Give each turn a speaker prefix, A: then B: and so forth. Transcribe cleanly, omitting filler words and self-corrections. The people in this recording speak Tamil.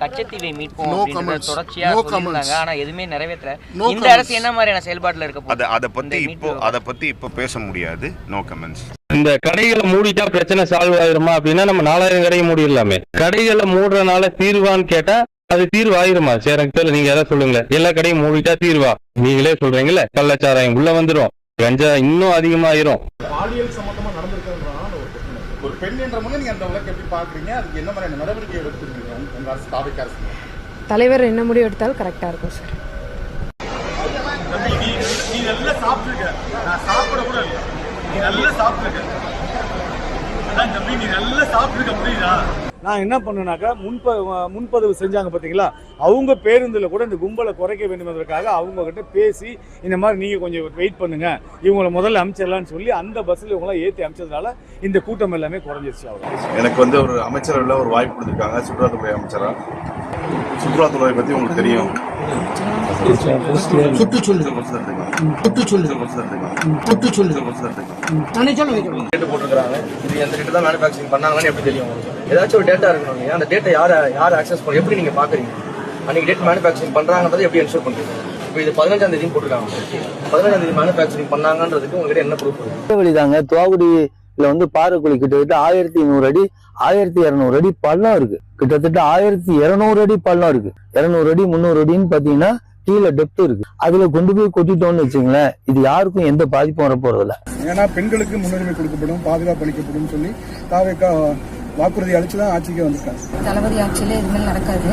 A: கச்சத்தீவை மீட்போம் அப்படின்றத தொடர்ச்சியா சொல்லிருந்தாங்க. ஆனா எதுவுமே நிறைவேற்றல. இந்த அரசு என்ன மாதிரியான செயல்பாட்டுல இருக்க?
B: அதை பத்தி இப்ப பேச முடியாது. No comments.
C: இந்த கடைகளை மூடிட்டா பிரச்சனை சால்வ் ஆயிருமா அப்படின்னா நம்ம 4000 கடையை மூடிடலாமே. கடைகளை மூடுறதுனால தீர்வான்னு கேட்டா அது தீர்வு ஆயிருமா? சரி, எனக்கு தெரியல, நீங்க எதாவது சொல்லுங்க. எல்லா கடையும் மூடிட்டா தீர்வா? நீங்களே சொல்றீங்கல்ல, கள்ளச்சாராயம் உள்ள வந்துரும், கஞ்சா இன்னும் அதிகமாயிரும்.
D: பாலியல் சம்பந்தமா நடந்திருக்கிறதுனால ஒரு பெண் என்ற முறை நீங்க அந்த வழக்கு எப்படி பாக்குறீங்க? அதுக்கு என்ன மாதிரியான நடவடிக்கை எடுத்துருக்கீங்க உங்க அரசு, தாவேக்கா அரசு?
E: தலைவர் என்ன முடிவு எடுத்தாலும் கரெக்டா இருக்கும் சார்.
D: நீ நல்லா சாப்பிட்டுருக்க, நான் சாப்பிட கூட இல்லை. நீ நல்லா சாப்பிட்டுருக்க, அதான் தம்பி, நீ நல்லா சாப்பிட்டுருக்க, புரியுதா? நான் என்ன பண்ணேனாக்கா, முன்பதிவு செஞ்சாங்க பார்த்தீங்களா, அவங்க பேருந்தில் கூட இந்த கும்பலை குறைக்க வேண்டும் என்பதற்காக அவங்கக்கிட்ட பேசி இந்த மாதிரி நீங்கள் கொஞ்சம் வெயிட் பண்ணுங்க, இவங்களை முதல்ல அனுப்பிச்சிடலான்னு சொல்லி அந்த பஸ்ஸில் இவங்களாம் ஏற்றி அனுப்பிச்சதுனால இந்த கூட்டம் எல்லாமே குறைஞ்சிருச்சு. அவ்வளோ.
F: எனக்கு ஒரு அமைச்சரவையில் ஒரு வாய்ப்பு கொடுத்துருக்காங்க, சுற்றுலாத்துறை அமைச்சராக. சுற்றுலாத்துறை பற்றி உங்களுக்கு தெரியும்.
G: போட்டுருக்காங்க. இது எந்த டேட்டா தான் மேனுஃபேக்சரிங் பண்ணாங்கன்னு எப்படி தெரியும் உங்களுக்கு? ஏதாச்சும் ஒரு டேட்டா இருக்கணும் இல்லையா? அந்த டேட்டா யார் ஆக்சஸ் பண்ணி எப்படி நீங்க பாக்குறீங்க? அன்னைக்கு டேட் மேனுஃபேக்சரிங் பண்றாங்கன்றது எப்படி என்ஷூர் பண்றீங்க? இப்போ இது 15ஆம் தேதி போட்டுருக்காங்க. 15ஆம் தேதி மேனுஃபேக்சரிங் பண்ணாங்கன்றதுக்கு உங்ககிட்ட என்ன ப்ரூஃப் இருக்கு?
H: வழிதாங்க துவாகுடியில பாறைக்குழி கிட்டத்தட்ட 1200 அடி 1200 அடி பள்ளம் இருக்கு. கிட்டத்தட்ட 1200 அடி பள்ளம் இருக்கு. 200 அடி 300 அடின்னு பாத்தீங்கன்னா கீழே டெப்த் இருக்கு. அதுல கொண்டு போய் கொட்டிட்டோம்னு வச்சுங்களேன், இது யாருக்கும் எந்த பாதிப்பும் வர போறது இல்லை.
D: ஏன்னா பெண்களுக்கு முன்னுரிமை கொடுக்கப்படும், பாதுகாப்பு அளிக்கப்படும் சொல்லி தாவேக்கா வாக்குறுதி அளிச்சுதான் ஆட்சிக்கு வந்திருக்காங்க.
E: தளபதி ஆட்சியில இதுமாதிரி நடக்காது.